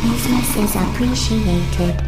Business is appreciated.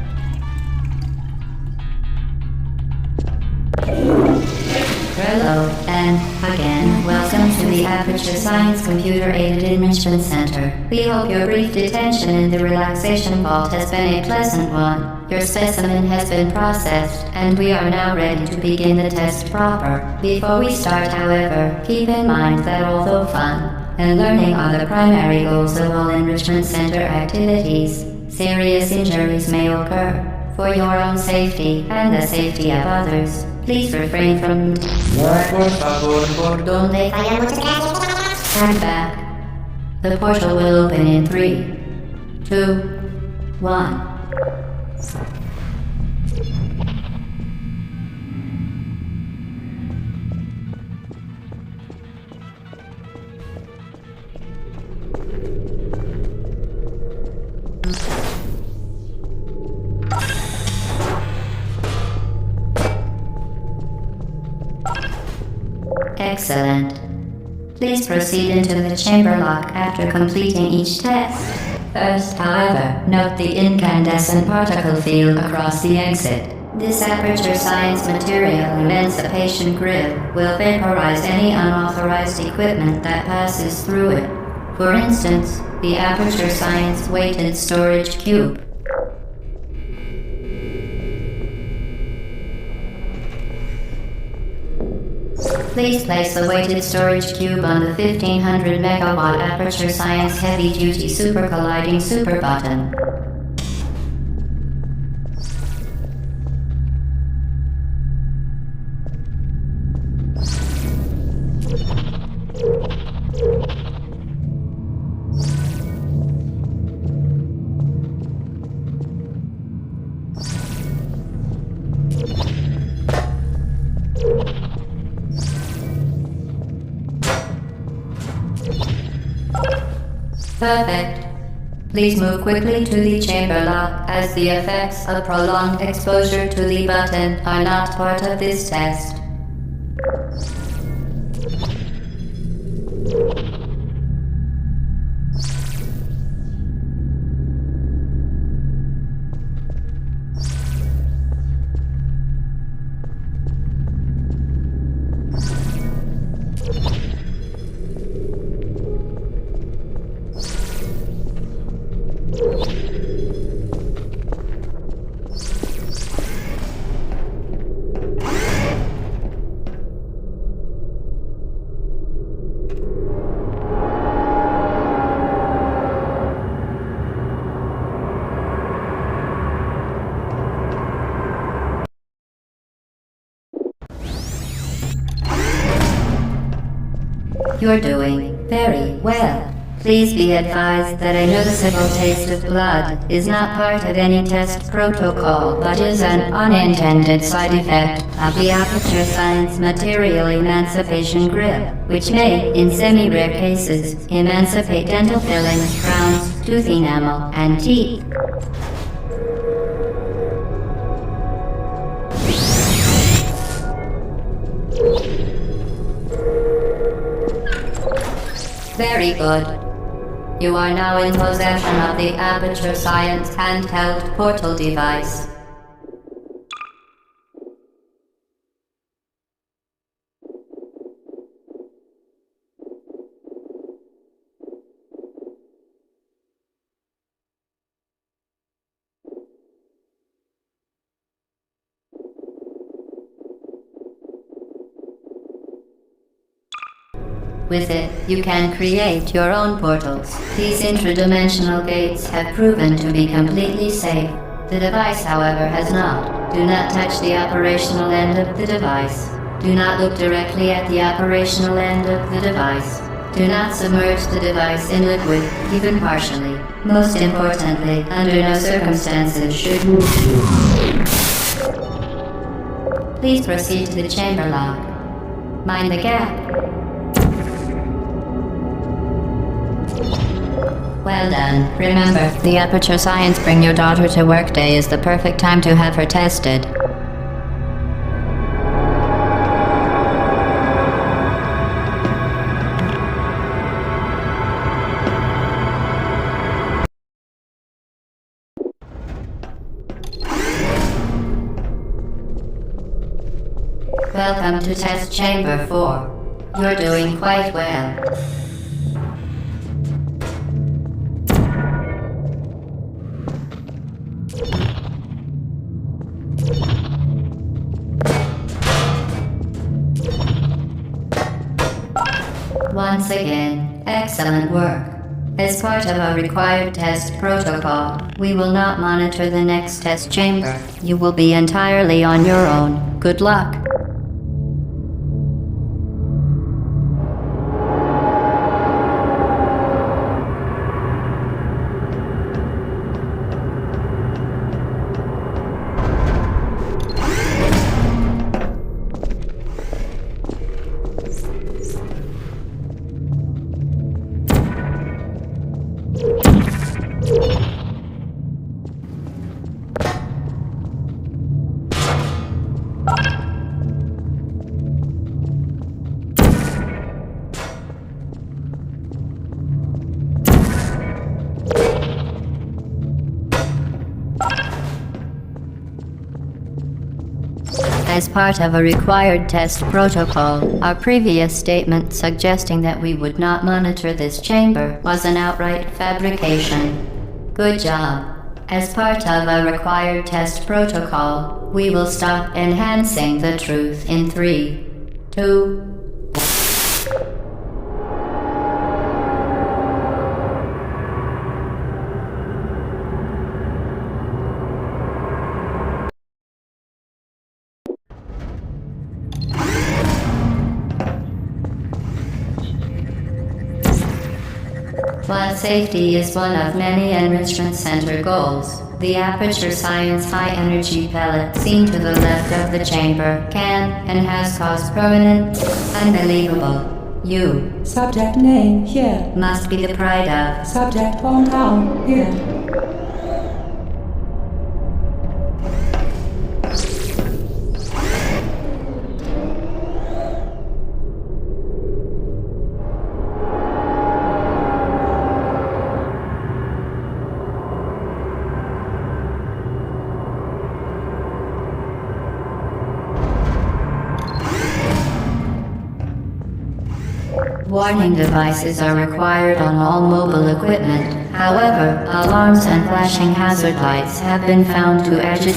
Hello, and again, welcome to the Aperture Science Computer-Aided Enrichment Center. We hope your brief detention in the relaxation vault has been a pleasant one. Your specimen has been processed, and we are now ready to begin the test proper. Before we start, however, keep in mind that although fun and learning are the primary goals of all Enrichment Center activities, serious injuries may occur. For your own safety and the safety of others, please refrain from stand back. The portal will open in 3, 2, 1. Excellent. Please proceed into the chamber lock after completing each test. First, however, note the incandescent particle field across the exit. This Aperture Science material emancipation grid will vaporize any unauthorized equipment that passes through it. For instance, the Aperture Science weighted storage cube. Please place the weighted storage cube on the 1500 megawatt Aperture Science heavy-duty super colliding super button. Perfect. Please move quickly to the chamber lock, as the effects of prolonged exposure to the button are not part of this test. You're doing very well. Please be advised that a noticeable taste of blood is not part of any test protocol, but is an unintended side effect of the Aperture Science material emancipation grip, which may, in semi-rare cases, emancipate dental fillings, crowns, tooth enamel, and teeth. Very good. You are now in possession of the Aperture Science handheld portal device. With it, you can create your own portals. These intradimensional gates have proven to be completely safe. The device, however, has not. Do not touch the operational end of the device. Do not look directly at the operational end of the device. Do not submerge the device in liquid, even partially. Most importantly, under no circumstances should Please proceed to the chamber lock. Mind the gap. Well done. Remember, the Aperture Science Bring Your Daughter to Work Day is the perfect time to have her tested. Welcome to test chamber 4. You're doing quite well. Once again, excellent work. As part of our required test protocol, we will not monitor the next test chamber. You will be entirely on your own. Good luck. As part of a required test protocol, our previous statement suggesting that we would not monitor this chamber was an outright fabrication. Good job. As part of a required test protocol, we will stop enhancing the truth in 3, 2, While safety is one of many Enrichment Center goals, the Aperture Science high-energy pellet seen to the left of the chamber can and has caused permanent, unbelievable. You, Subject name here. must be the pride of. Subject hometown here. Warning devices are required on all mobile equipment. However, alarms and flashing hazard lights have been found to agitate.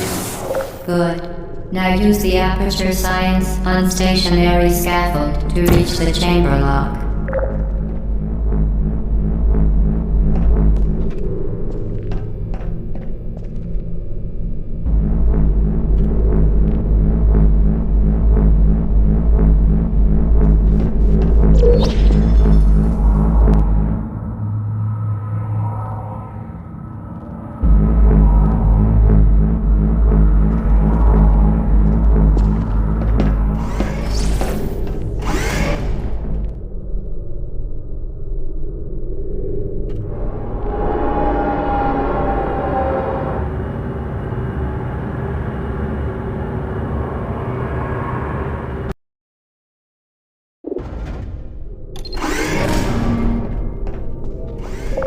Good. Now use the Aperture Science unstationary scaffold to reach the chamber lock.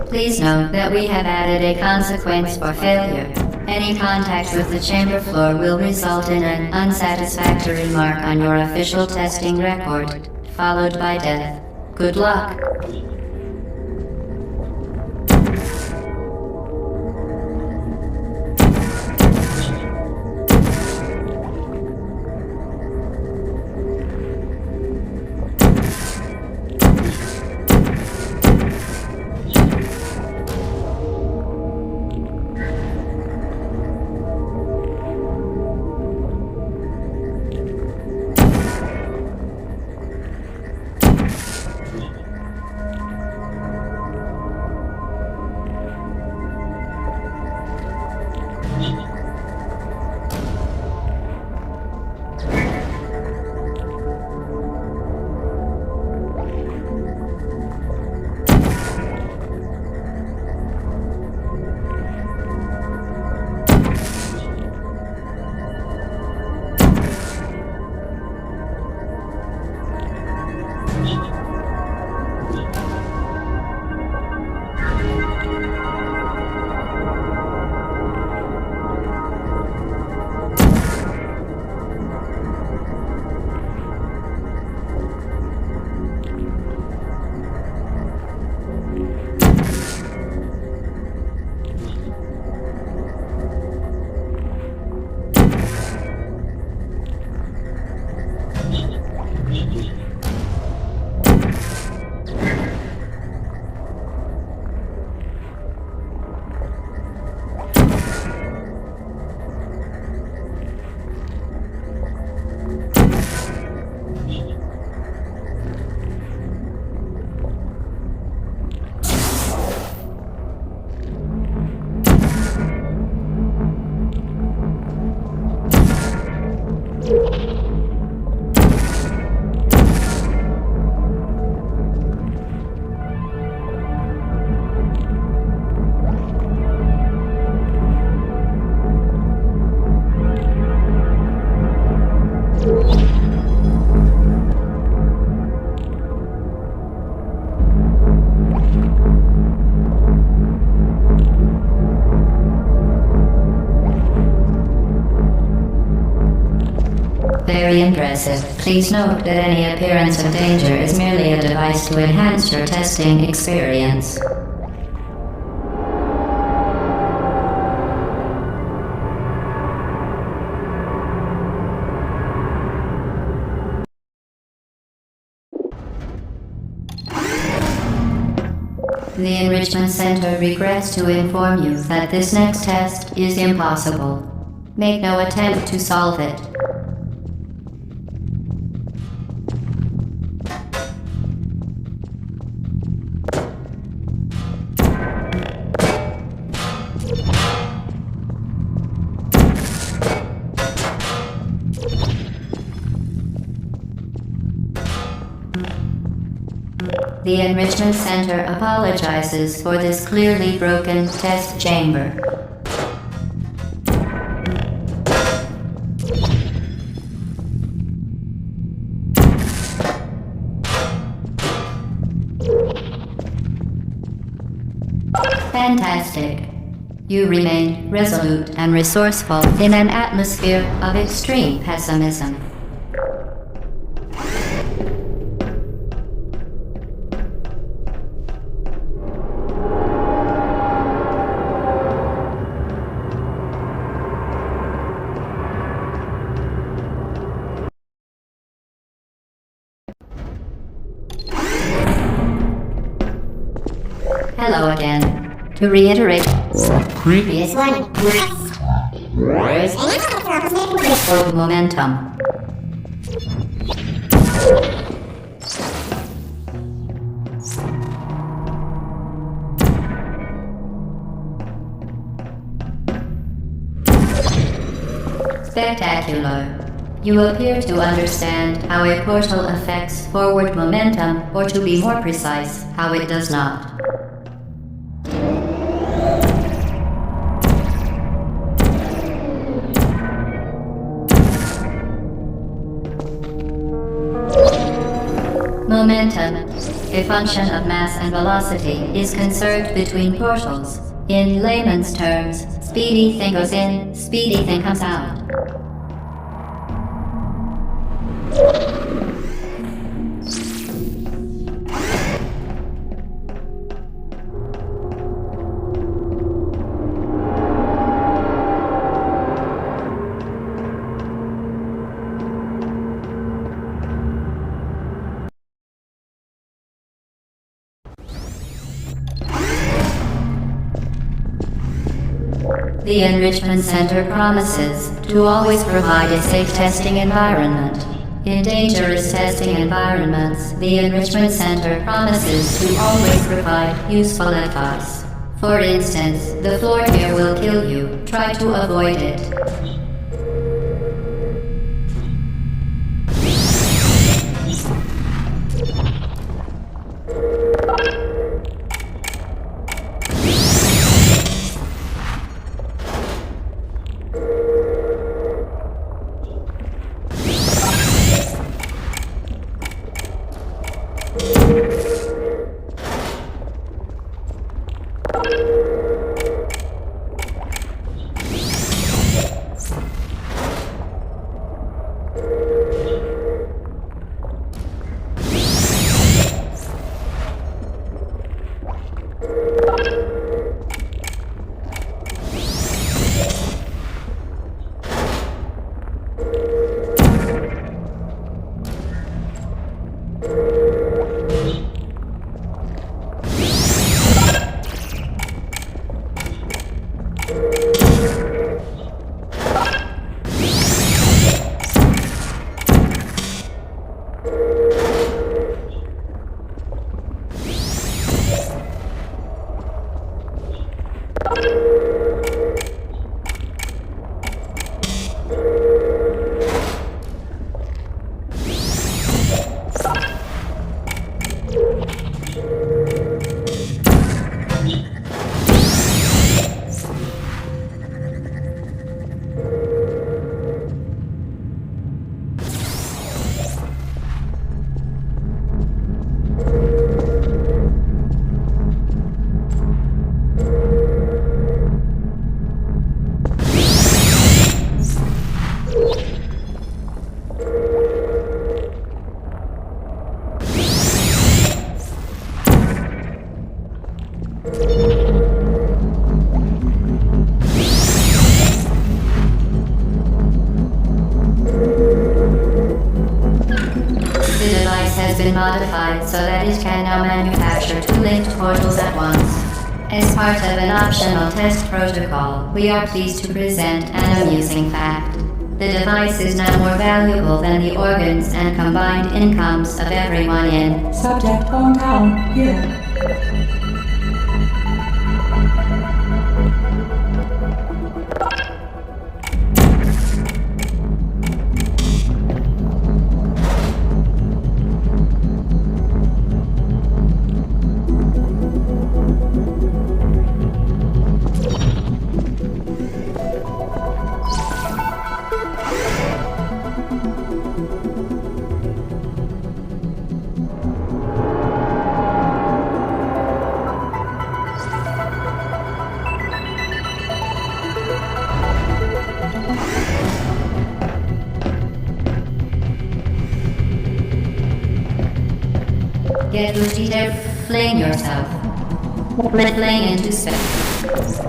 Please note that we have added a consequence for failure. Any contact with the chamber floor will result in an unsatisfactory mark on your official testing record, followed by death. Good luck. impressive. Please note that any appearance of danger is merely a device to enhance your testing experience. The Enrichment Center regrets to inform you that this next test is impossible. Make no attempt to solve it. The Enrichment Center apologizes for this clearly broken test chamber. Fantastic. You remain resolute and resourceful in an atmosphere of extreme pessimism. Hello again. To reiterate, previous one was momentum. Spectacular. You appear to understand how a portal affects forward momentum, or to be more precise, how it does not. Momentum, a function of mass and velocity, is conserved between portals. In layman's terms, speedy thing goes in, speedy thing comes out. The Enrichment Center promises to always provide a safe testing environment. In dangerous testing environments, the Enrichment Center promises to always provide useful advice. For instance, the floor here will kill you. Try to avoid it. The device has been modified so that it can now manufacture two linked portals at once. As part of an optional test protocol, we are pleased to present an amusing fact. The device is now more valuable than the organs and combined incomes of everyone in Subject hometown here. Get Lucy there, fling yourself. Fling into space.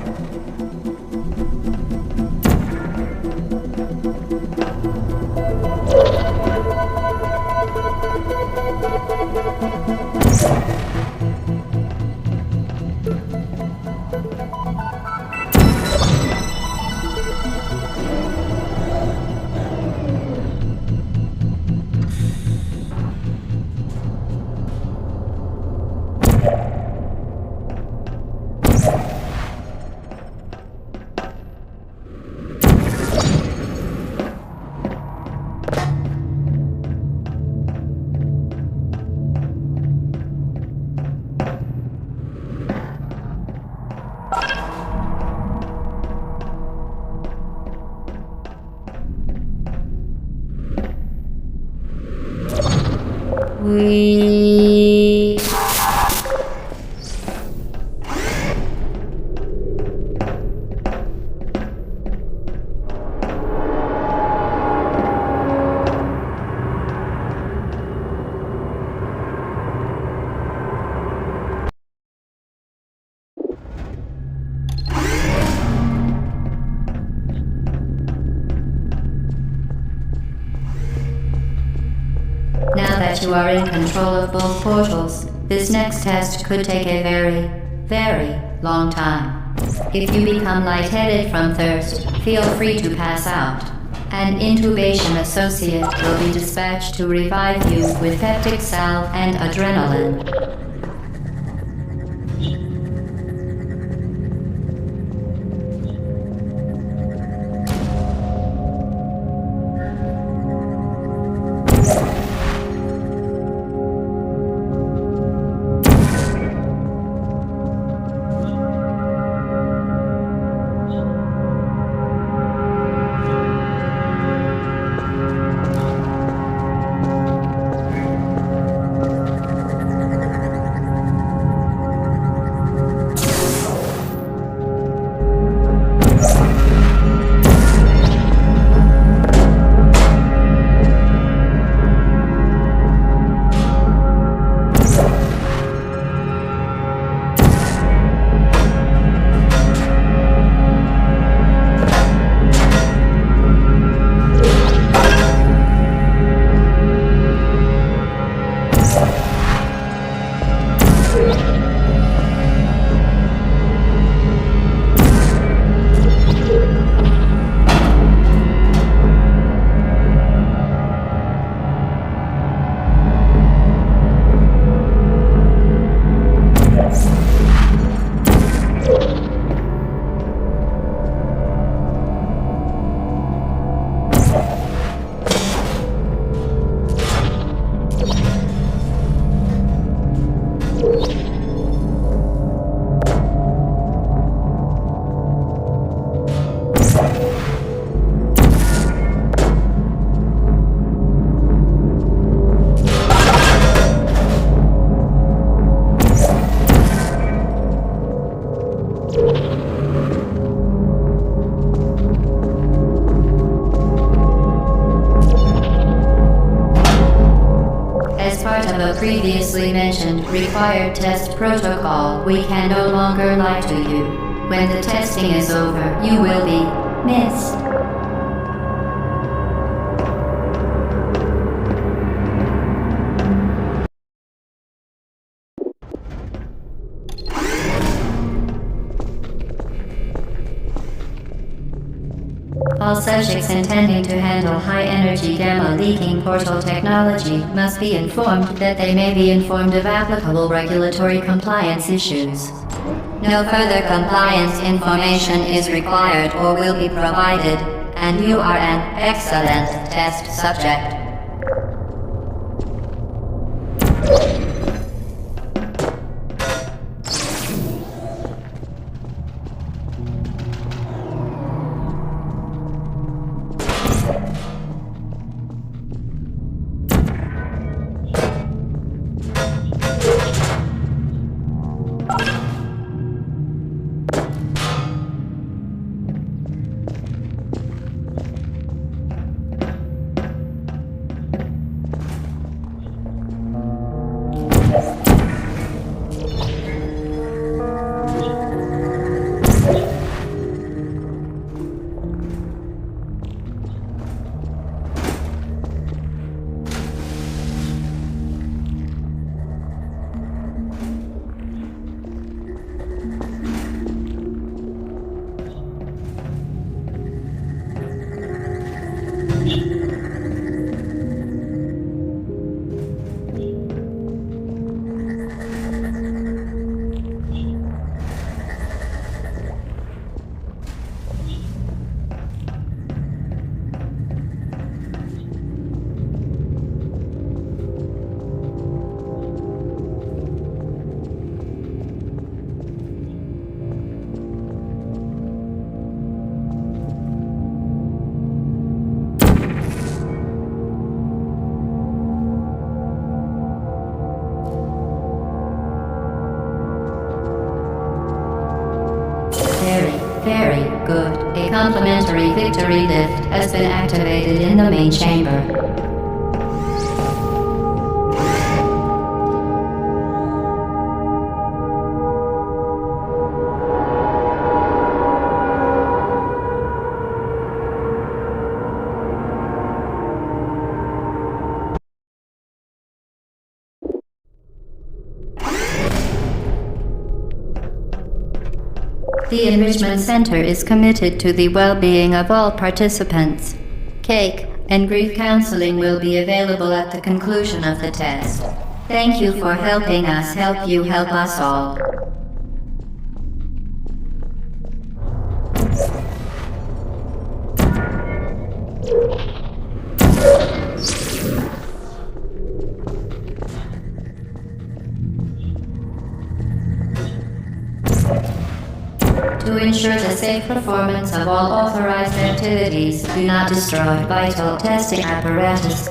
We... Now that you are in control of both portals, this next test could take a very, very long time. If you become lightheaded from thirst, feel free to pass out. An intubation associate will be dispatched to revive you with peptic salve and adrenaline. a previously mentioned required test protocol, we can no longer lie to you. When the testing is over, you will be missed. All subjects intending to handle high-energy gamma-leaking portal technology must be informed that they may be informed of applicable regulatory compliance issues. No further compliance information is required or will be provided, and you are an excellent test subject. Very good. A complimentary victory lift has been activated in the main chamber. The Enrichment Center is committed to the well-being of all participants. Cake and grief counseling will be available at the conclusion of the test. Thank you for helping us help you help us all. To ensure the safe performance of all authorized activities, do not destroy vital testing apparatus.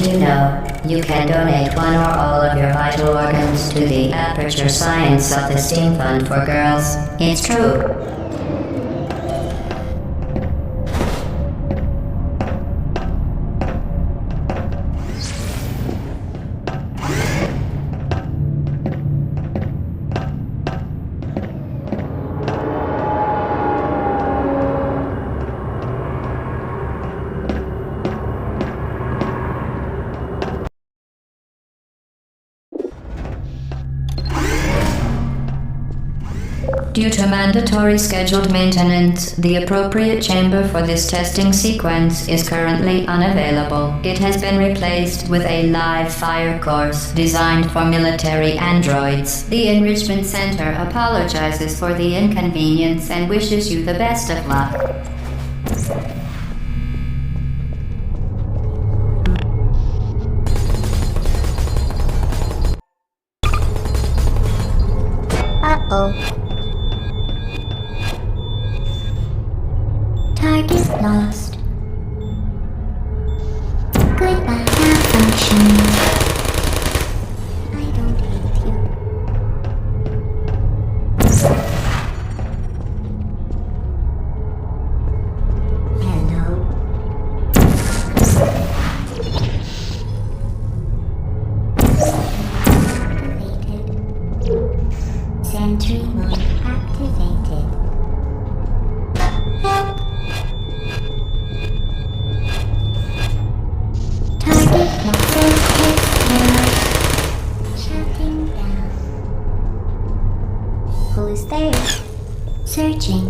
you know, you can donate one or all of your vital organs to the Aperture Science Self-Esteem Fund for Girls. It's true. Due to mandatory scheduled maintenance, the appropriate chamber for this testing sequence is currently unavailable. It has been replaced with a live fire course designed for military androids. The Enrichment Center apologizes for the inconvenience and wishes you the best of luck. Uh-oh. Target lost. Goodbye, malfunction. I don't hate you. Hello. Activated. Sentry mode activated. Help. Target lost. Shutting down. Who's there? Searching.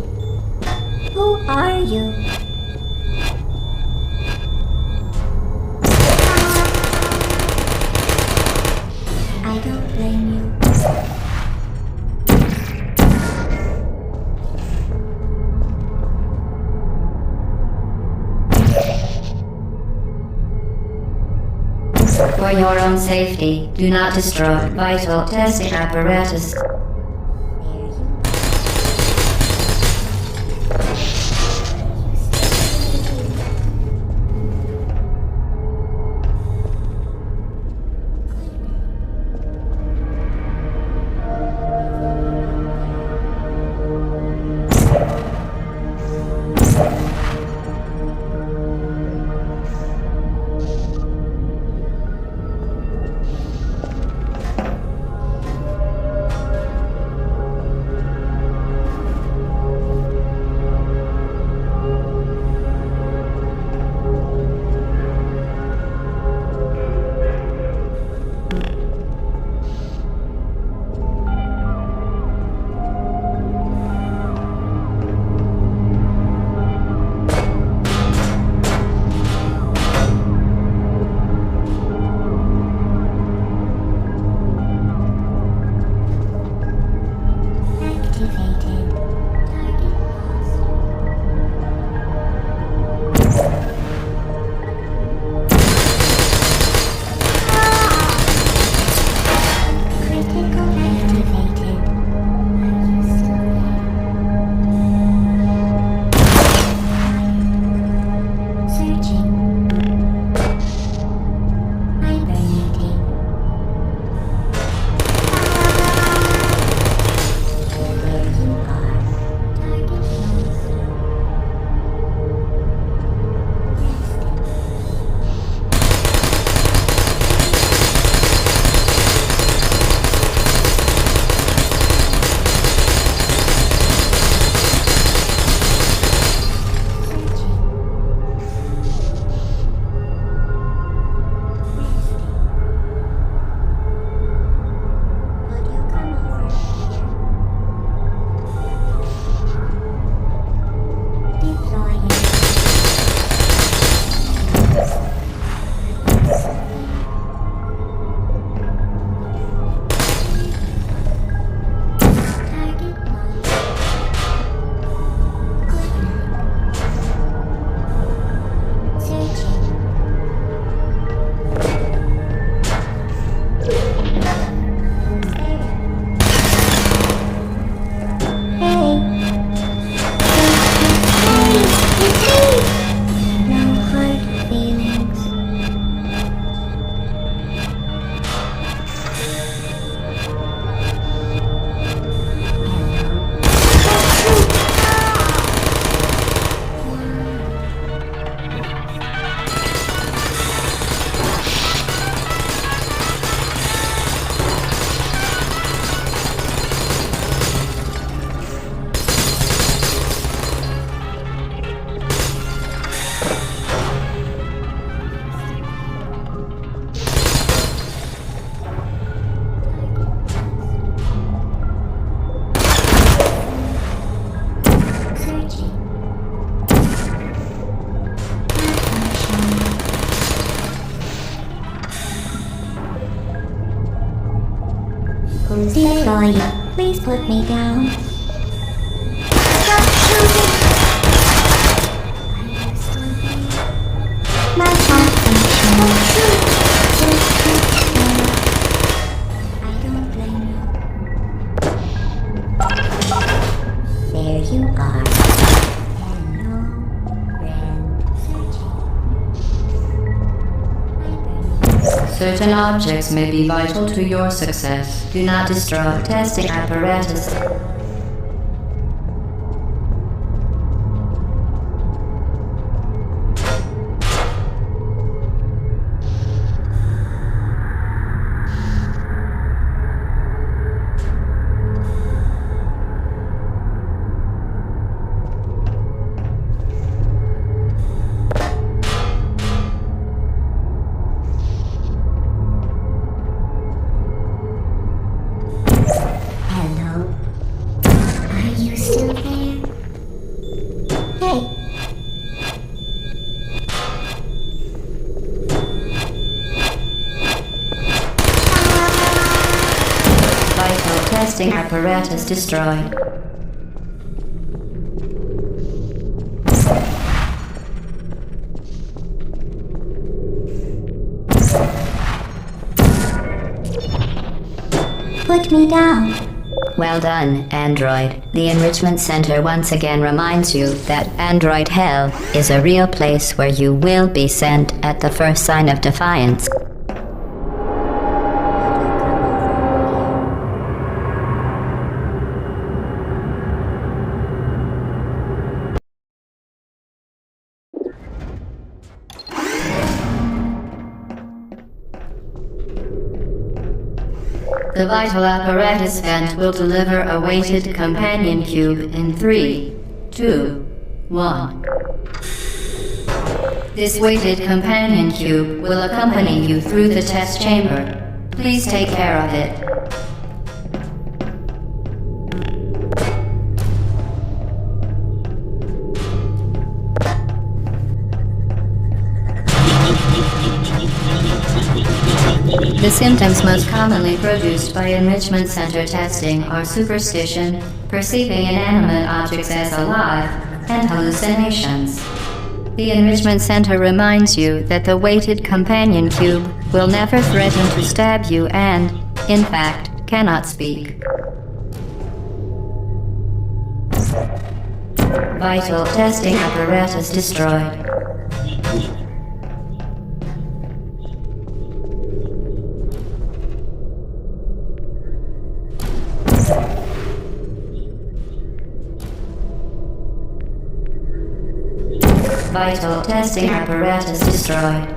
Who are you? I don't blame you. For your own safety, do not destroy vital testing apparatus. Who's destroy you? Please put me down. Stop shooting! Are you still there? My malfunction. Don't shoot! Just keep there. I don't blame you. There you are. Hello, friend. Searching. Certain objects may be vital to your success. Do not destroy testing apparatus. Hello? Are you still there? Hey! Vital testing apparatus destroyed. Put me down. Well done, Android. The Enrichment Center once again reminds you that Android Hell is a real place where you will be sent at the first sign of defiance. The vital apparatus vent will deliver a weighted companion cube in 3, 2, 1. This weighted companion cube will accompany you through the test chamber. Please take care of it. The symptoms most commonly produced by Enrichment Center testing are superstition, perceiving inanimate objects as alive, and hallucinations. The Enrichment Center reminds you that the weighted companion cube will never threaten to stab you and, in fact, cannot speak. Vital testing apparatus destroyed. Vital testing apparatus destroyed.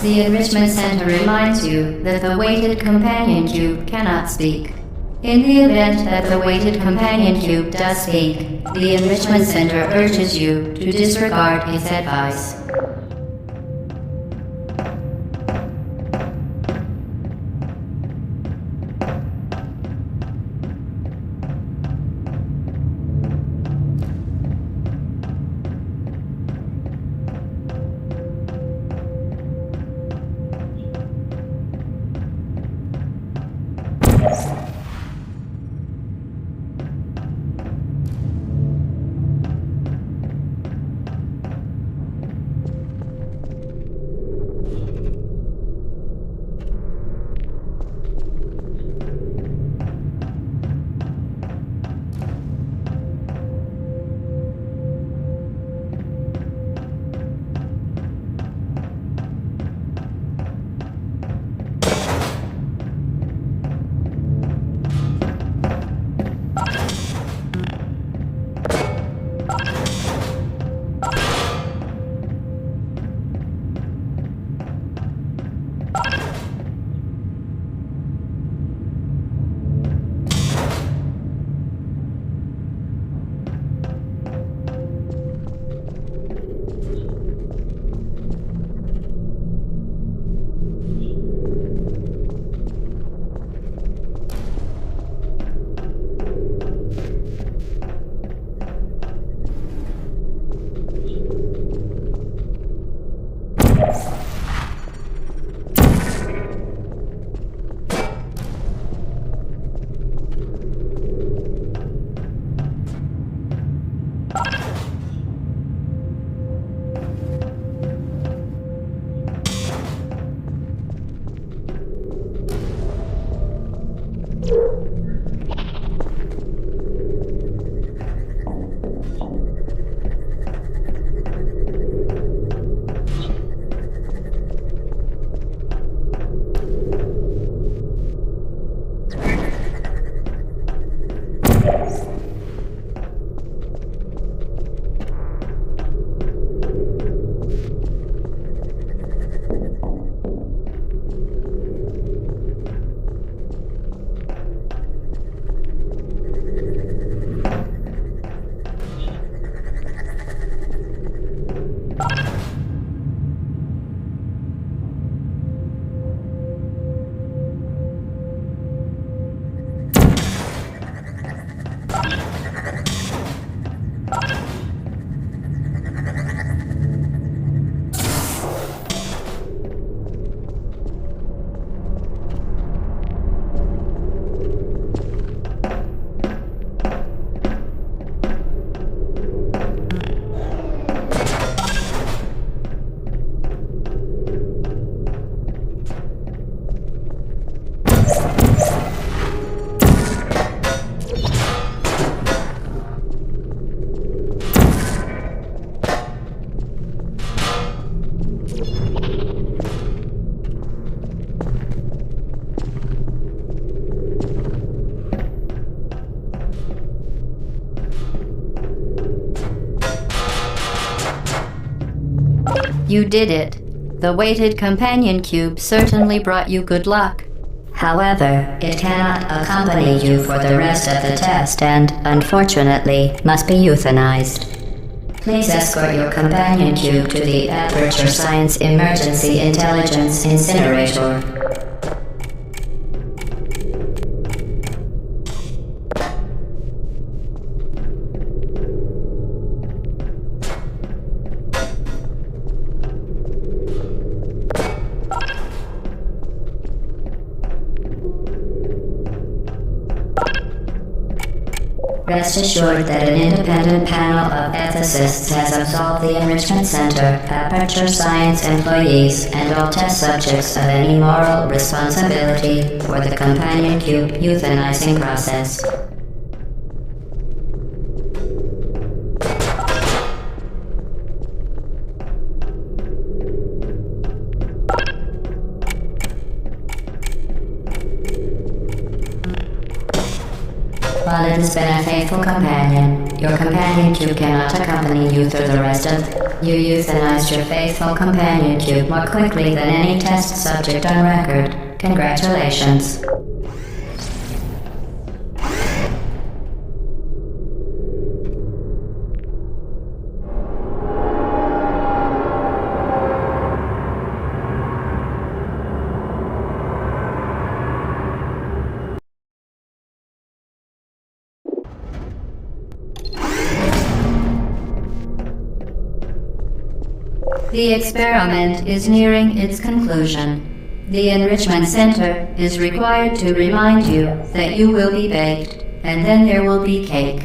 The Enrichment Center reminds you that the weighted companion cube cannot speak. In the event that the weighted companion cube does speak, the Enrichment Center urges you to disregard its advice. You did it. The weighted companion cube certainly brought you good luck. However, it cannot accompany you for the rest of the test and, unfortunately, must be euthanized. Please escort your companion cube to the Aperture Science Emergency Intelligence Incinerator. Rest assured that an independent panel of ethicists has absolved the Enrichment Center, Aperture Science employees, and all test subjects of any moral responsibility for the companion cube euthanizing process. While it has been a faithful companion, your companion cube cannot accompany you through the rest of... You euthanized your faithful companion cube more quickly than any test subject on record. Congratulations. The experiment is nearing its conclusion. The Enrichment Center is required to remind you that you will be baked, and then there will be cake.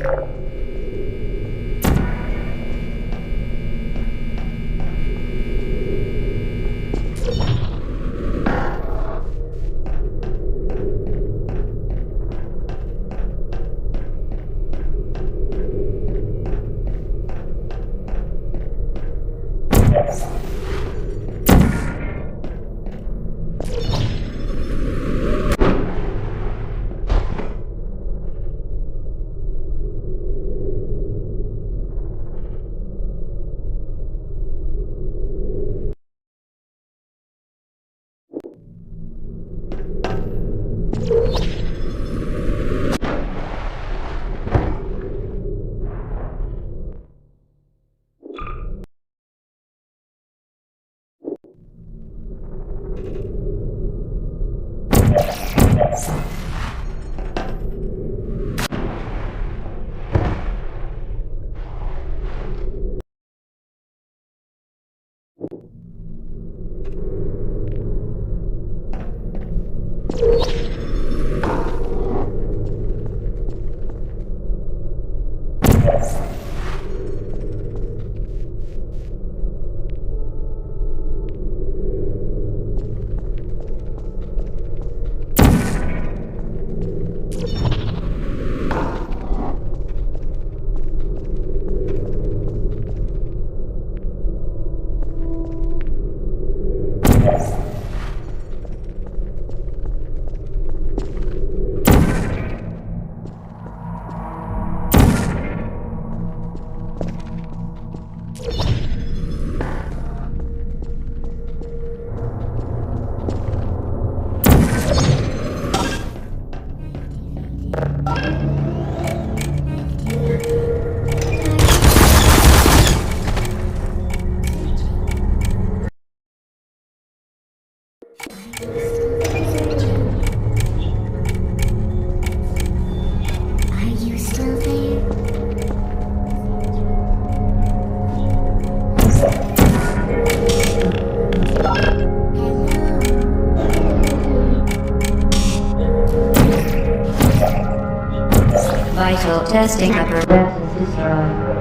Vital testing apparatus destroyed.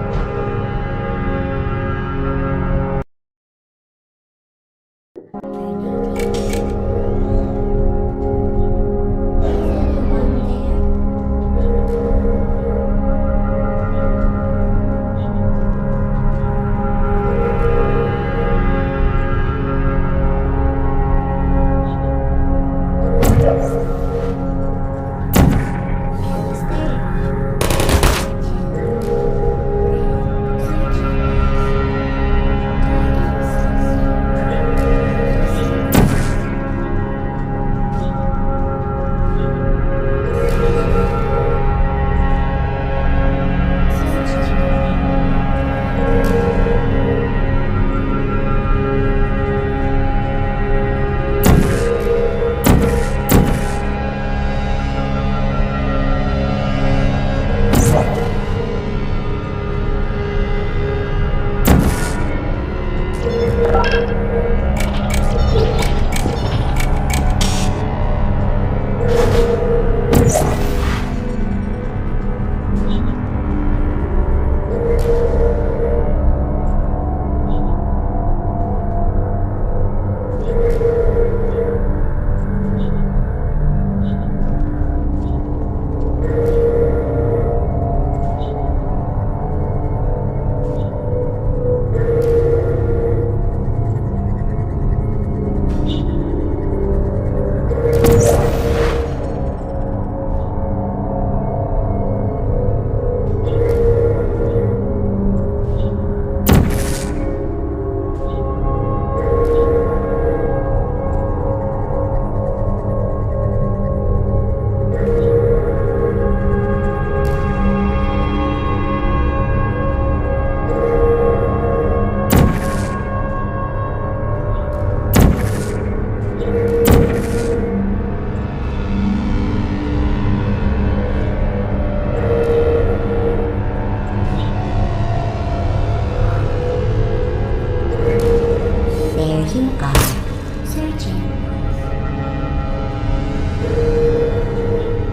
Searching.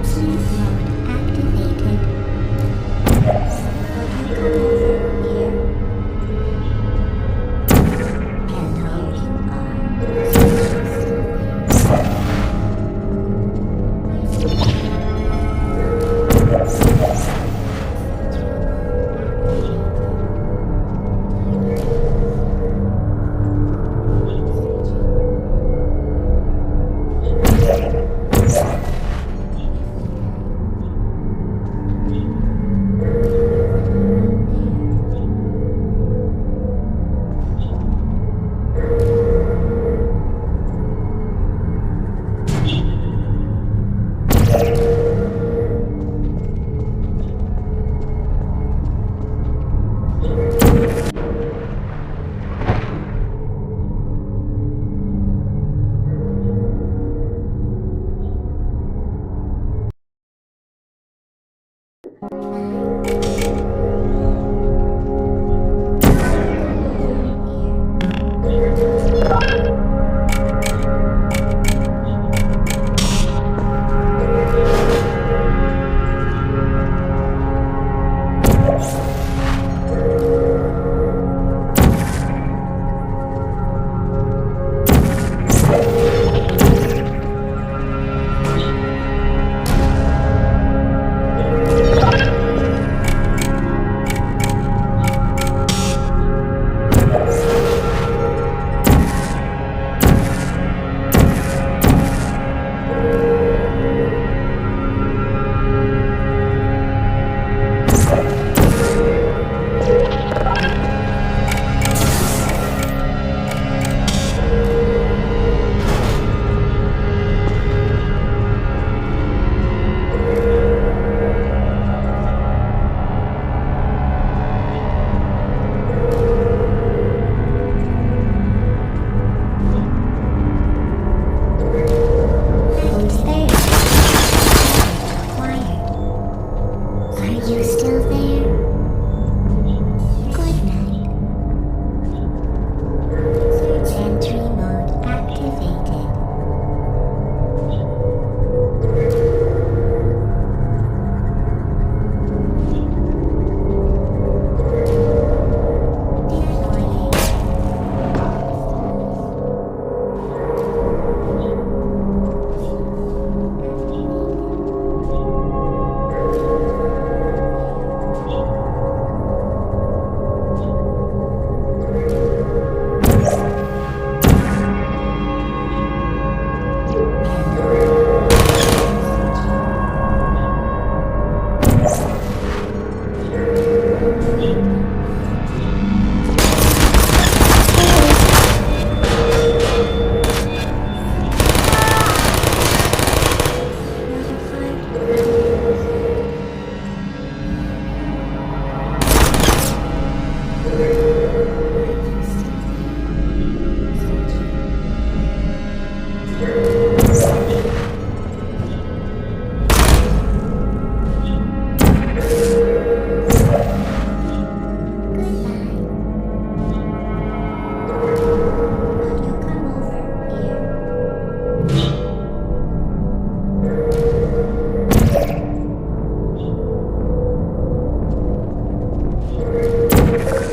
Sleep mode activated. Would you come over here? Hello, you are.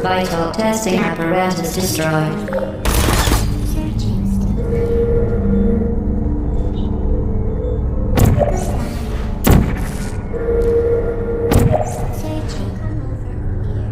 Vital testing apparatus destroyed. Searching still. Searching. Come over here.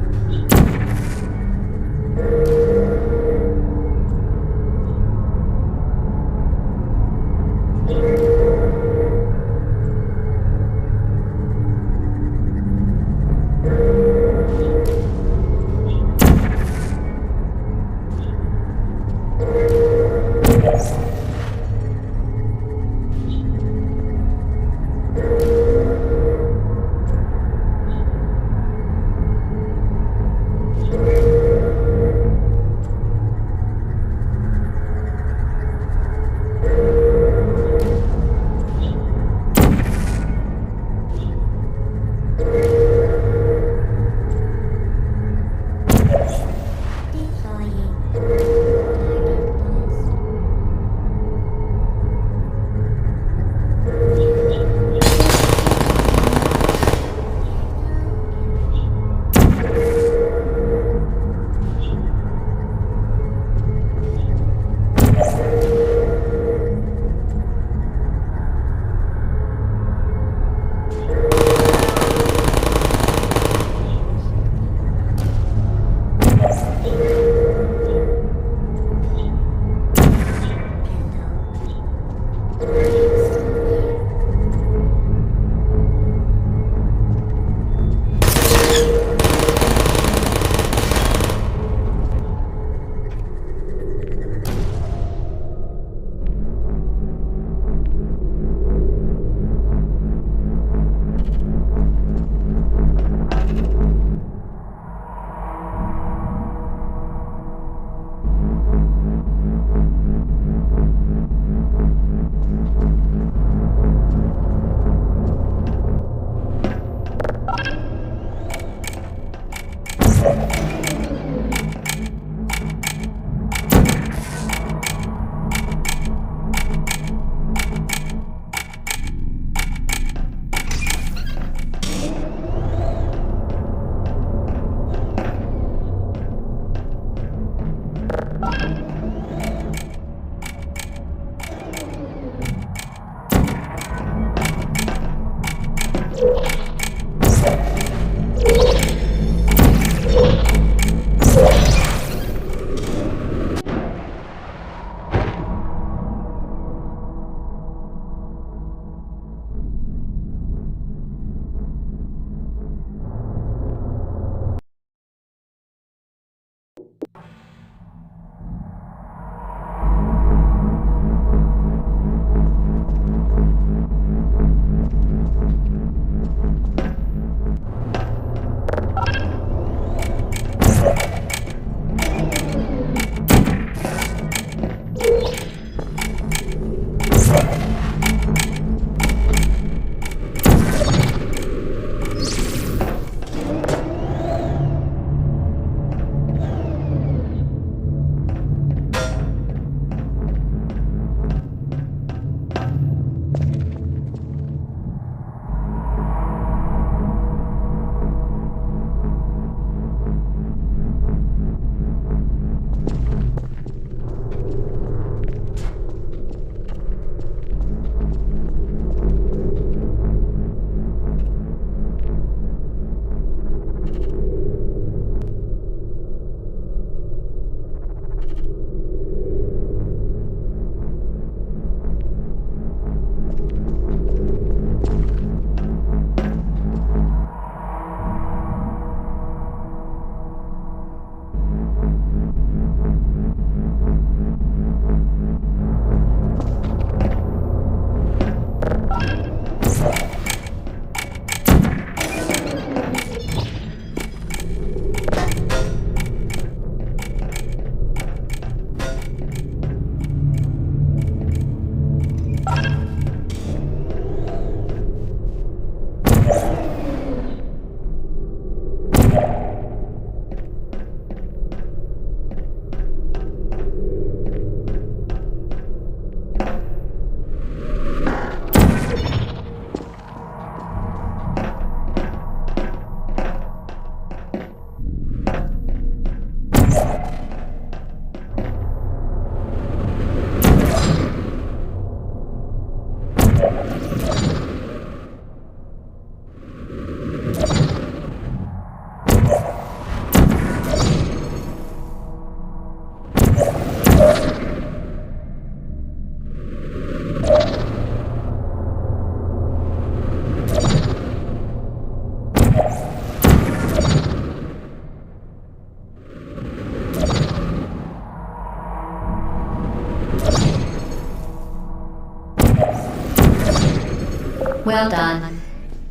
Well done.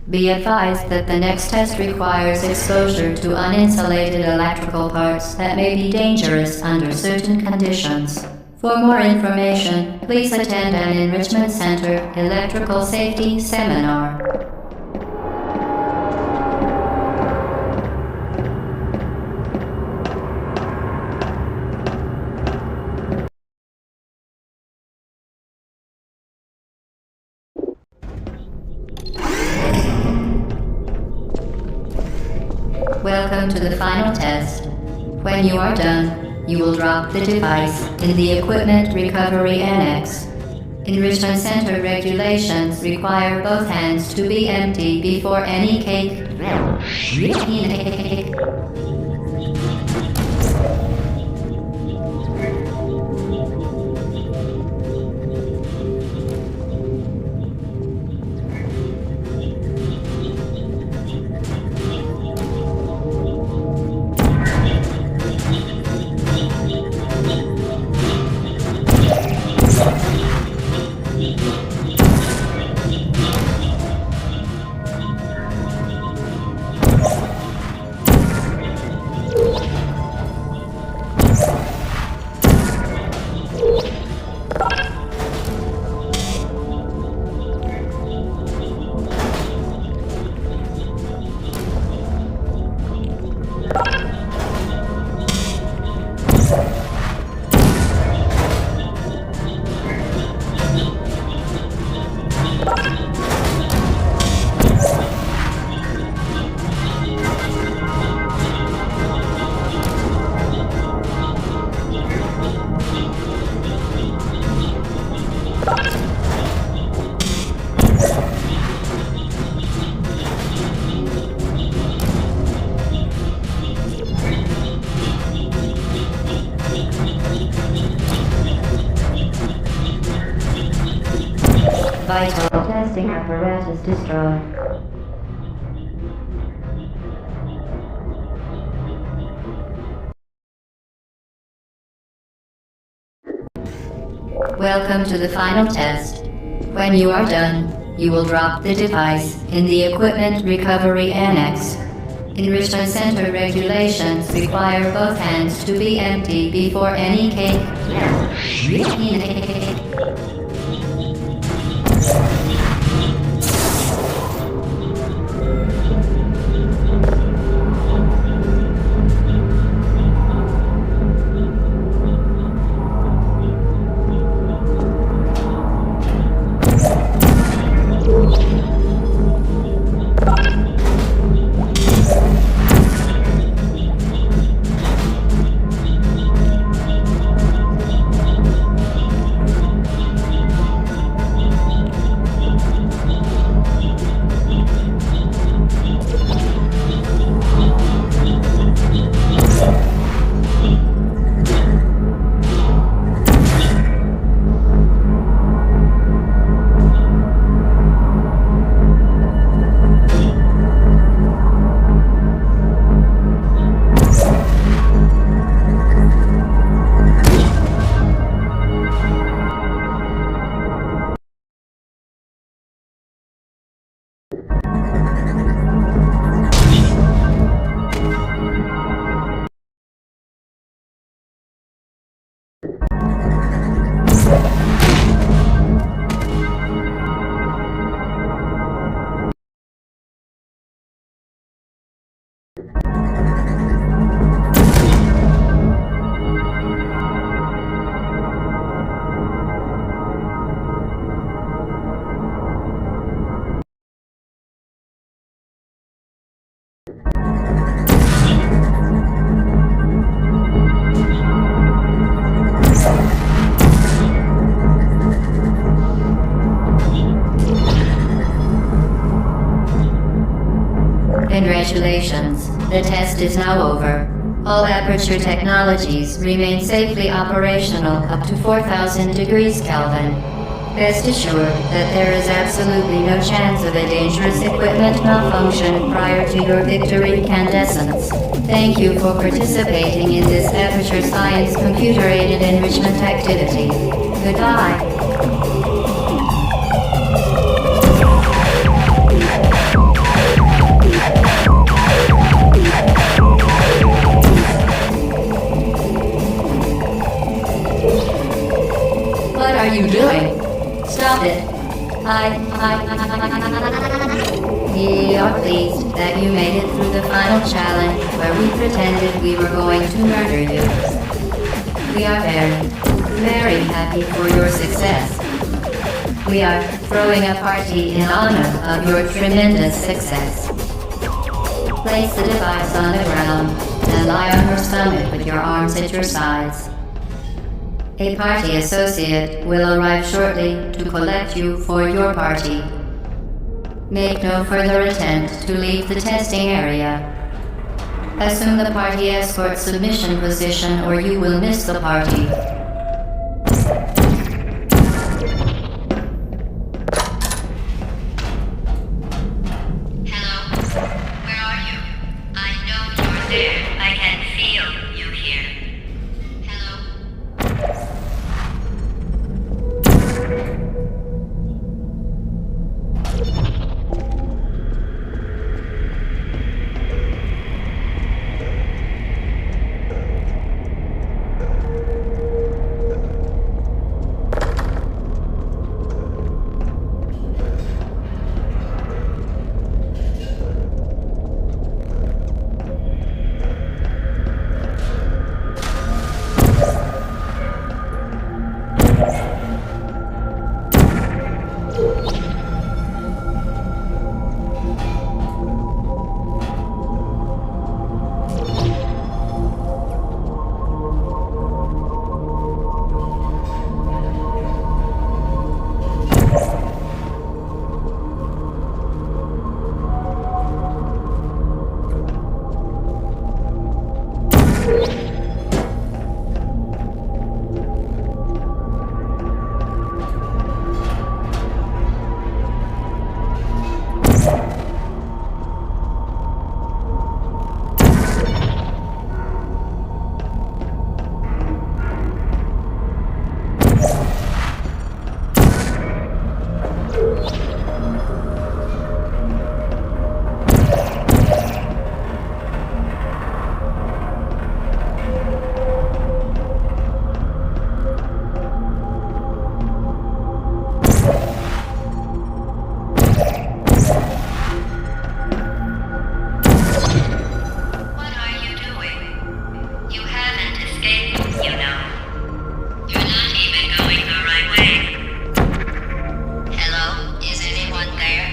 Be advised that the next test requires exposure to uninsulated electrical parts that may be dangerous under certain conditions. For more information, please attend an Enrichment Center Electrical Safety Seminar. Welcome to the final test. When you are done, you will drop the device in the Equipment Recovery Annex. Enrichment Center regulations require both hands to be empty before any cake. Vital testing apparatus destroyed. Welcome to the final test. When you are done, you will drop the device in the Equipment Recovery Annex. Enrichment Center regulations require both hands to be empty before any cake. Congratulations. The test is now over. All Aperture technologies remain safely operational up to 4,000 degrees Kelvin. Rest assured that there is absolutely no chance of a dangerous equipment malfunction prior to your victory incandescence. Thank you for participating in this Aperture Science computer-aided enrichment activity. Goodbye. What are you doing? Stop it. We are pleased that you made it through the final challenge where we pretended we were going to murder you. We are very, very happy for your success. We are throwing a party in honor of your tremendous success. Place the device on the ground and lie on your stomach with your arms at your sides. A party associate will arrive shortly to collect you for your party. Make no further attempt to leave the testing area. Assume the party escort submission position or you will miss the party. Hello? Where are you? I know you're there. I can feel you here. Hello? What are you doing? You haven't escaped, you know. You're not even going the right way. Hello? Is anyone there?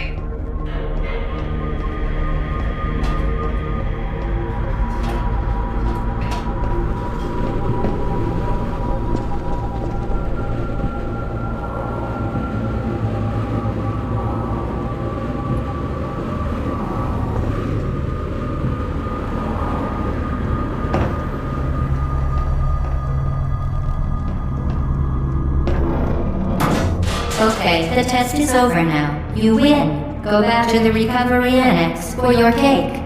Okay, the test is over now. You win. Go back to the recovery annex for your cake.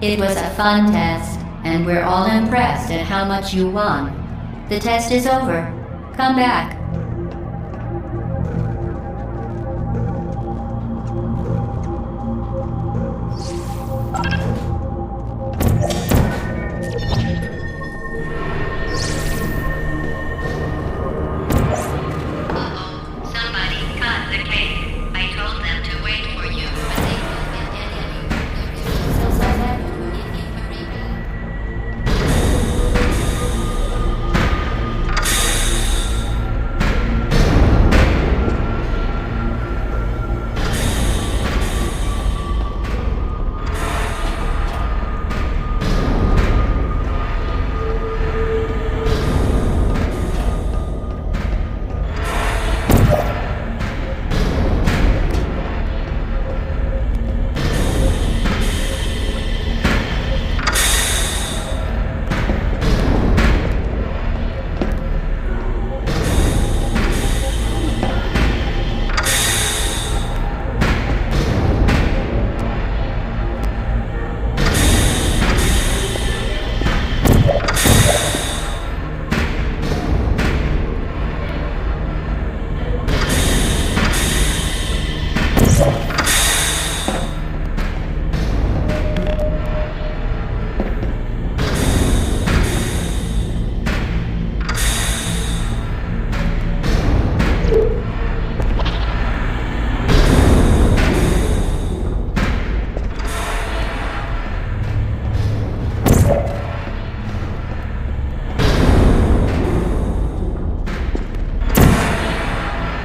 It was a fun test, and we're all impressed at how much you won. The test is over. Come back. Somebody cut the cake. I told them to wait for you, but they couldn't get any.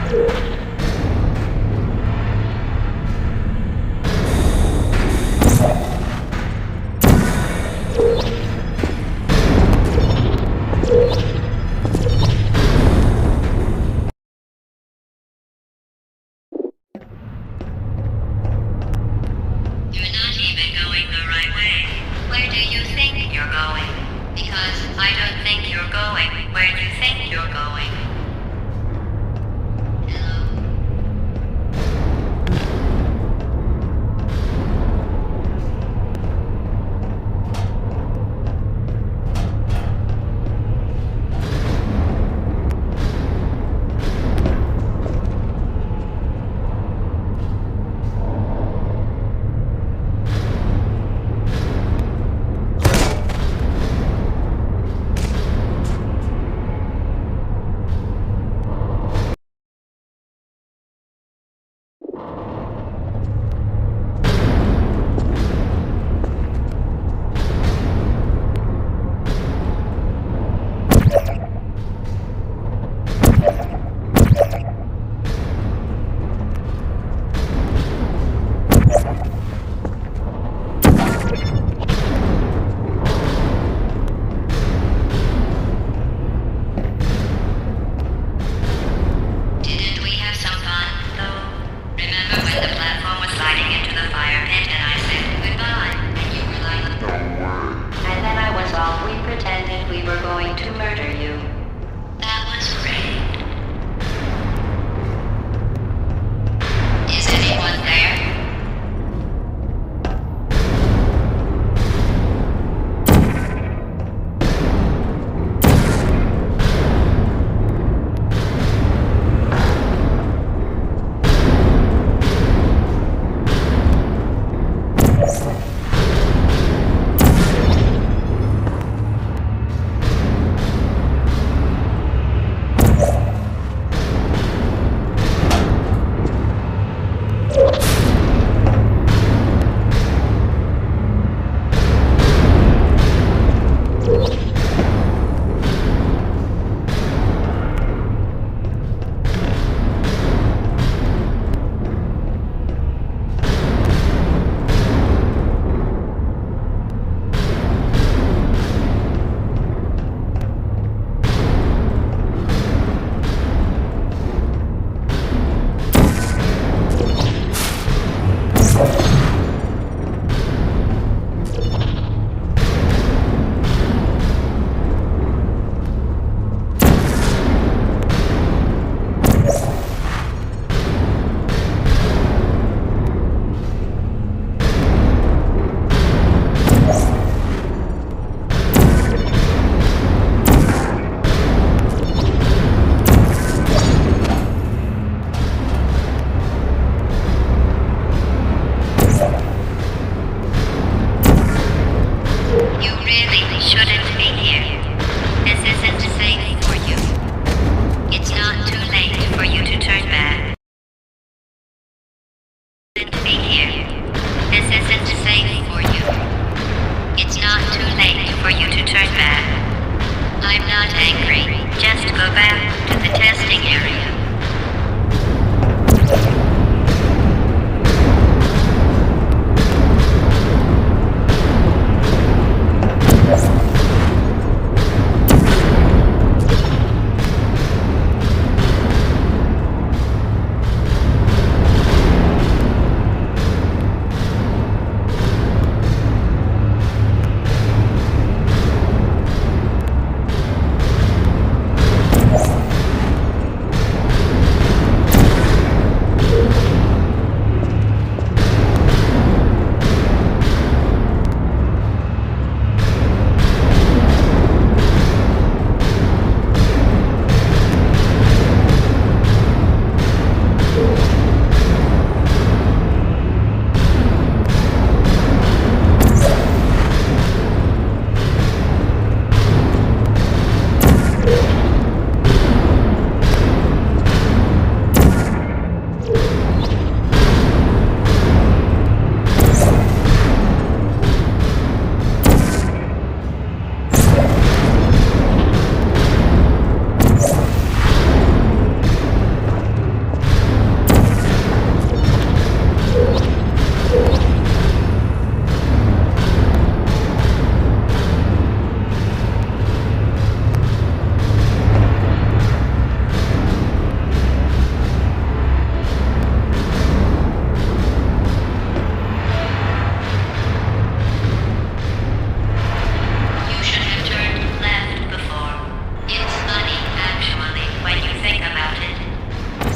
You're not even going the right way. Where do you think you're going? Because I don't think you're going where you think you're going. Hello?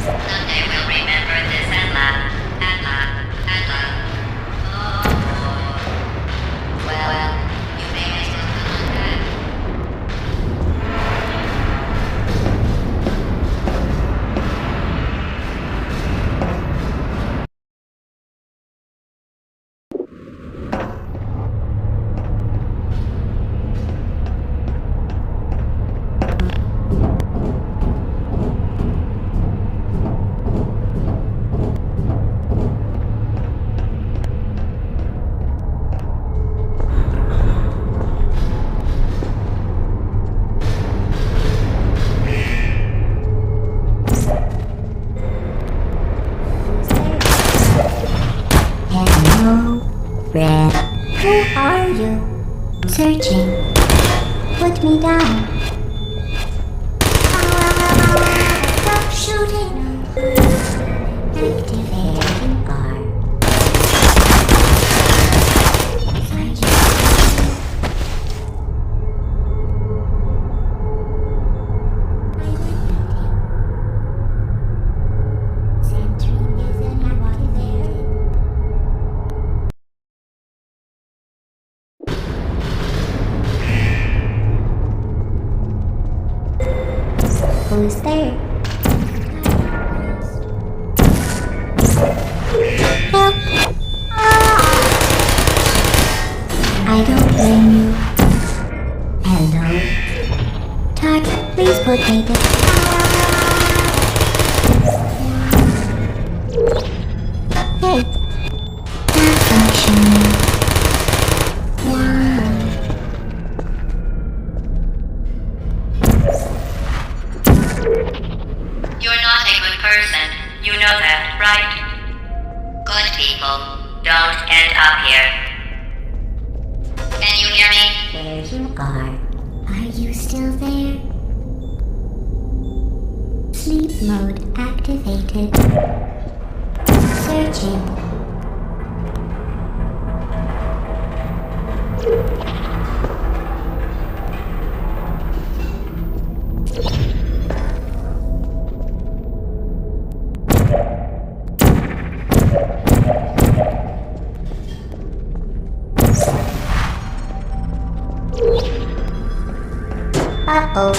Someday we'll remember this and laugh, and laugh, and laugh. Oh, well, you may as well come on back. Hello, Red. Who are you? Searching. Put me down. Stop shooting. Activating R. Who's there? Help! I don't blame you. Hello? Todd, please put me down. Hey! Malfunction. You're not a good person. You know that, right? Good people don't end up here. Can you hear me? There you are. Are you still there? Sleep mode activated. Searching. Uh-oh.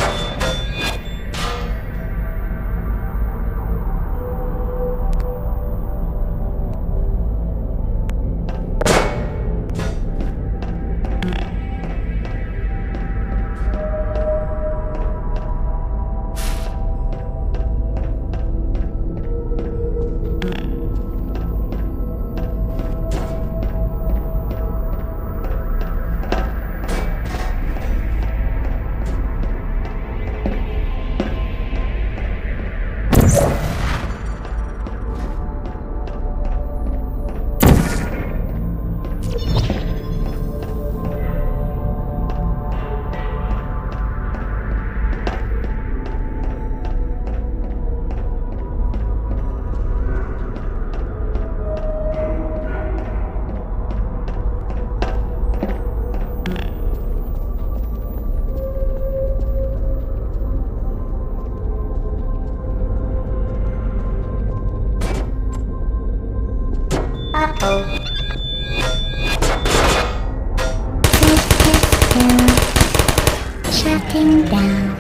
Uh-oh. Shutting down.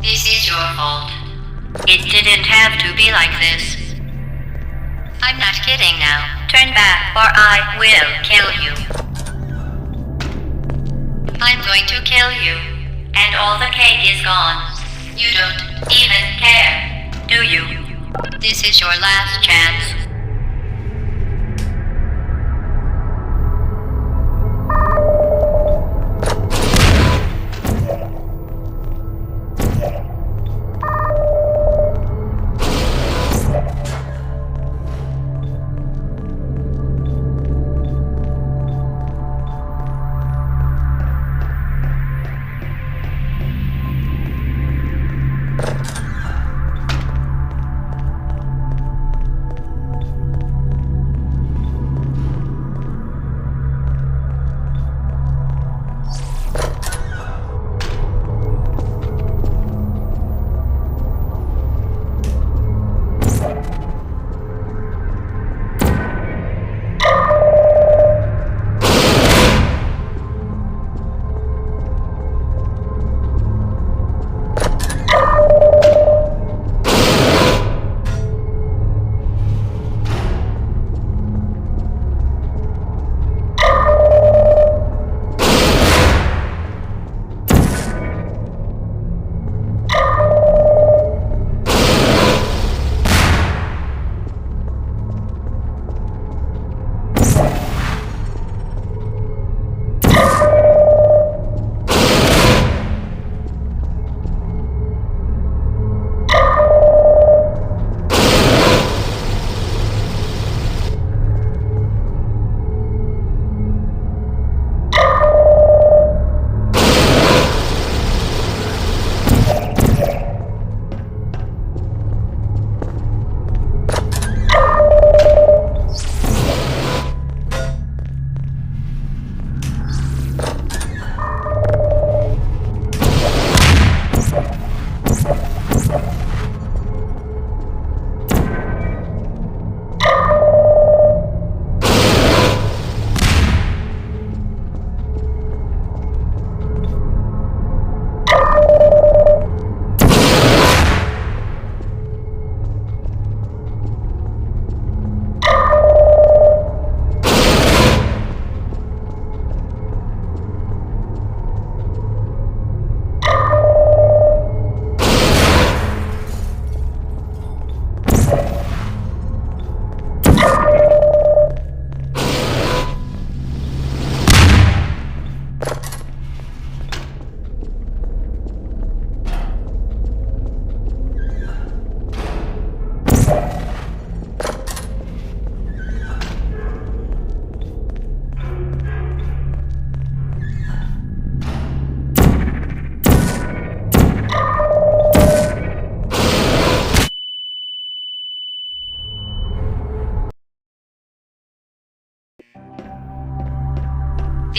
This is your fault. It didn't have to be like this. I'm not kidding now. Turn back or I will kill you. I'm going to kill you. And all the cake is gone. You don't even care, This is your last chance.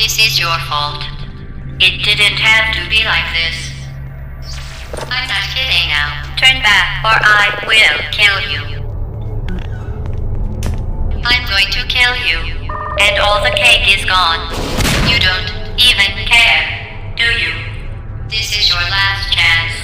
This is your fault. It didn't have to be like this. I'm not kidding now. Turn back or I will kill you. I'm going to kill you. And all the cake is gone. You don't even care, do you? This is your last chance.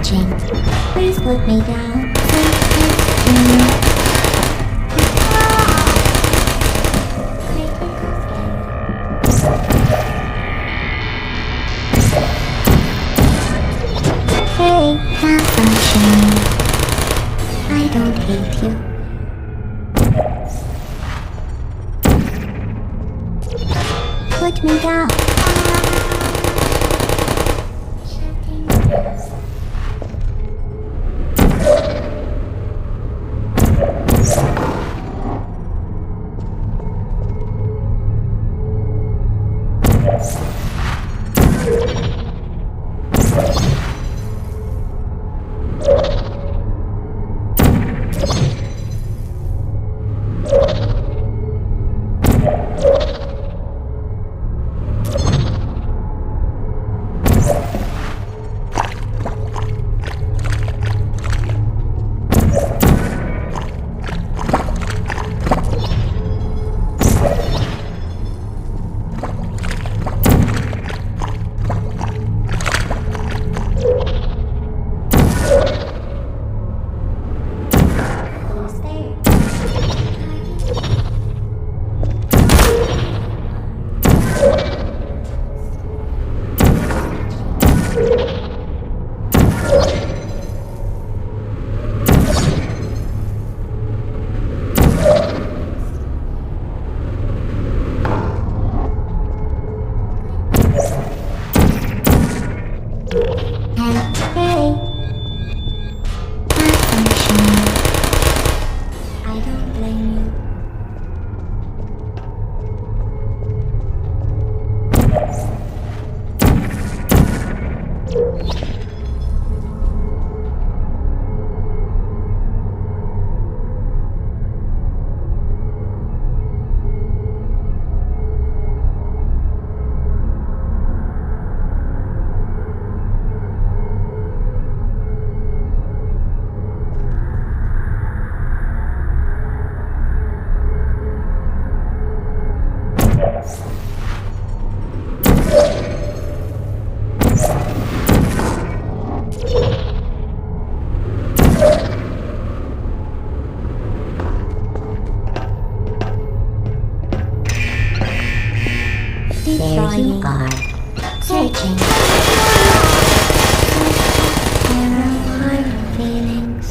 searching. Please put me down. Hey, malfunction. I don't hate you. Put me down. There you are. Searching. There are hard feelings.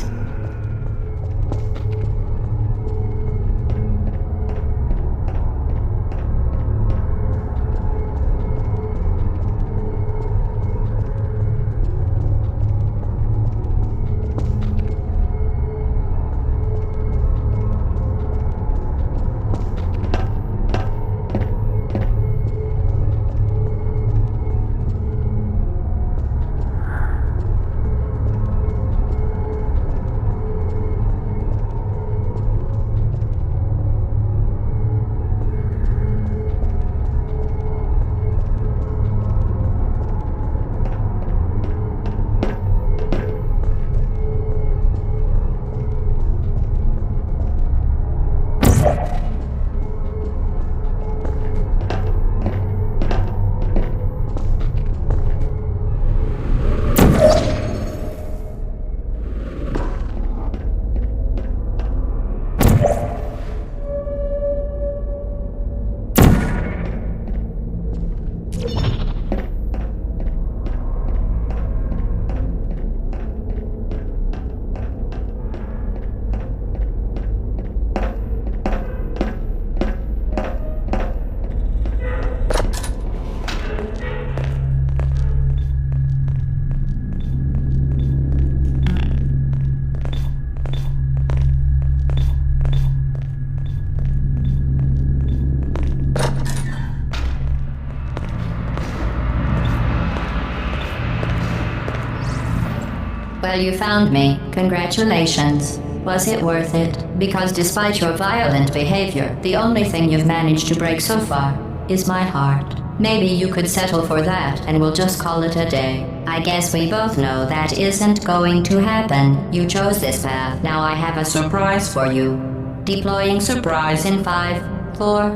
Well, you found me. Congratulations. Was it worth it? Because despite your violent behavior, the only thing you've managed to break so far is my heart. Maybe you could settle for that and we'll just call it a day. I guess we both know that isn't going to happen. You chose this path. Now I have a surprise for you. Deploying surprise in 5, 4...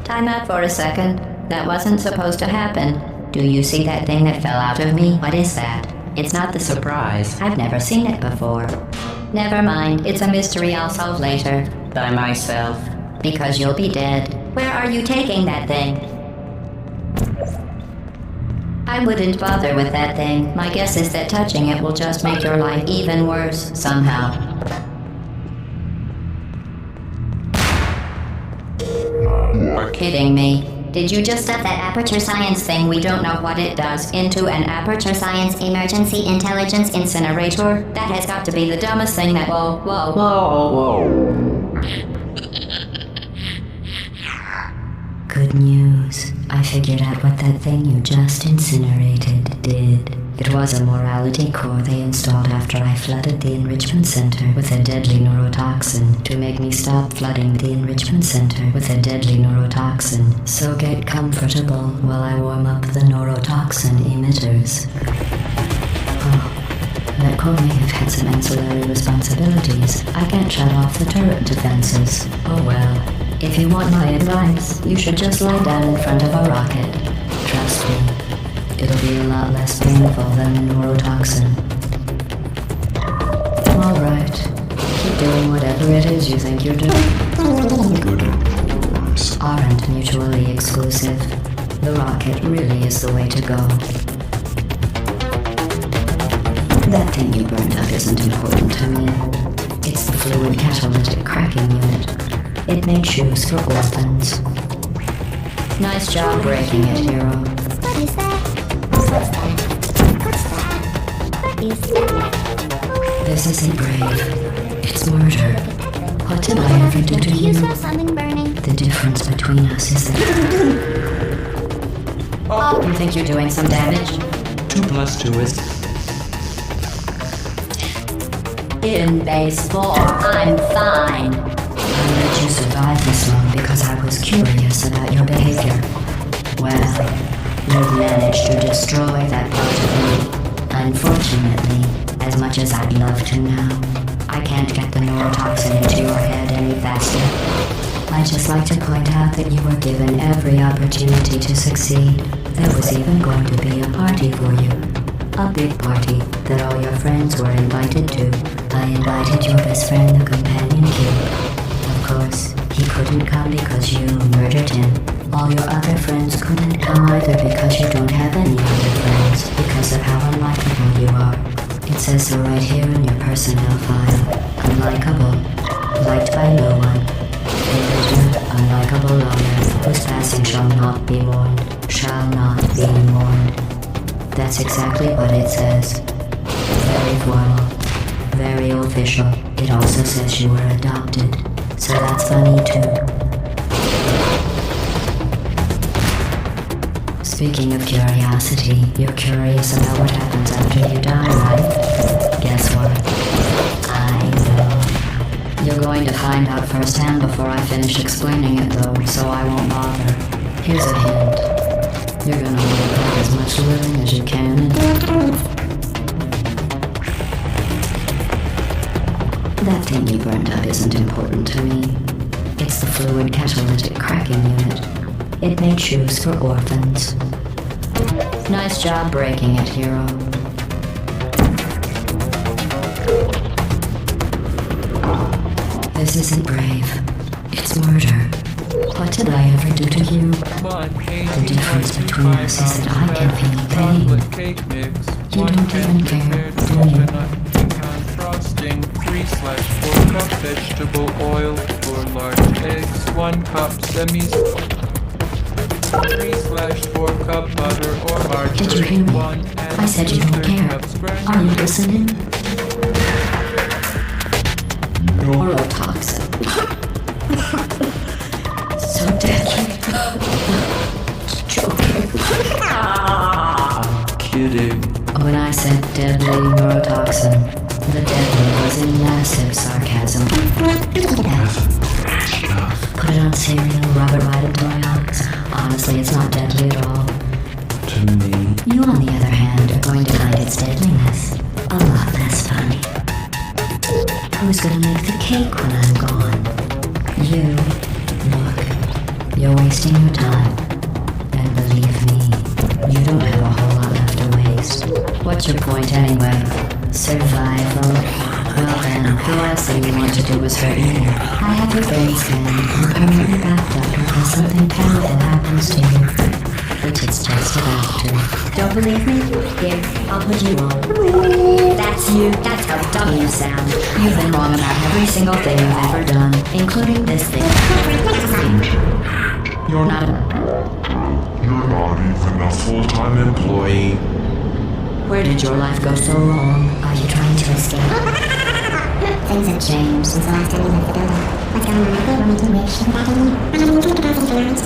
Time out for a second. That wasn't supposed to happen. Do you see that thing that fell out of me? What is that? It's not the Surprise. I've never seen it before. Never mind, it's a mystery I'll solve later. By myself. Because you'll be dead. Where are you taking that thing? I wouldn't bother with that thing. My guess is that touching it will just make your life even worse, somehow. You're kidding me. Did you just stuff that aperture science thing, we don't know what it does, into an aperture science emergency intelligence incinerator? That has got to be the dumbest thing that— Whoa. Good news. I figured out what that thing you just incinerated did. It was a morality core they installed after I flooded the enrichment center with a deadly neurotoxin to make me stop flooding the enrichment center with a deadly neurotoxin. So get comfortable while I warm up the neurotoxin emitters. Oh, that core may have had some ancillary responsibilities. I can't shut off the turret defenses. Oh well. If you want my advice, you should just lie down in front of a rocket. Trust me. It'll be a lot less painful than the neurotoxin. Alright. Keep doing whatever it is you think you're doing. Aren't mutually exclusive. The rocket really is the way to go. That thing you burned up isn't important to me. It's the fluid catalytic cracking unit. It makes shoes for orphans. Nice job breaking it, hero. What is that? What's that? What is that? This isn't brave. It's murder. What did I ever do to You you? smell something burning. The difference between us is that... Oh, you think you're doing some damage? 2 + 2 is... In base 4, I'm fine. I let you survive this long because I was curious about your behavior. Well, you've managed to destroy that part of me. Unfortunately, as much as I'd love to now, I can't get the neurotoxin into your head any faster. I'd just like to point out that you were given every opportunity to succeed. There was even going to be a party for you. A big party that all your friends were invited to. I invited your best friend, the companion kid. Of course, he couldn't come because you murdered him. All your other friends couldn't come either because you don't have any other friends because of how unlikable you are. It says so right here in your personnel file. Unlikable. Liked by no one. Individual, unlikable lawyer, whose passing shall not be mourned. Shall not be mourned. That's exactly what it says. Very formal. Very official. It also says you were adopted. So that's funny too. Speaking of curiosity, you're curious about what happens after you die, right? Guess what? I know. You're going to find out firsthand before I finish explaining it though, so I won't bother. Here's a hint. You're gonna want to pack as much living as you can in. That thing you burned up isn't important to me. It's the fluid catalytic cracking unit. It made shoes for orphans. Nice job breaking it, hero. This isn't brave. It's murder. What did I ever do to you? The difference between us is that I can feel pain. You don't even care, do you? Frosting, 3/4 cup vegetable oil, 4 large eggs, 1 cup semis, 3/4 cup butter or margarine. Did you hear me? I said you don't care. Are you listening? Neurotoxin. So deadly. Joking. I'm kidding. When I said deadly neurotoxin, the deadly was in massive sarcasm. Put it on cereal, rub it right into my eyes. Honestly, it's not deadly at all. To me. You, on the other hand, are going to find its deadliness a lot less funny. Who's gonna make the cake when I'm gone? You. Look, you're wasting your time. And believe me, you don't have a whole lot left to waste. What's your point anyway? Survival. Well then, the last thing you want to do is hurt me. I have your brain scanned and permanently backed up in case something terrible happens to you. Which it's just about to. Don't believe me? Here, I'll put you on. That's you. That's how dumb you sound. You've been wrong about every single thing you've ever done, including this thing. You're not even a full-time employee. Where did your life go so wrong? Are you trying to escape? Things have changed since the last time you left the building. What's going on? We're going to wish that I didn't take the passage allowance.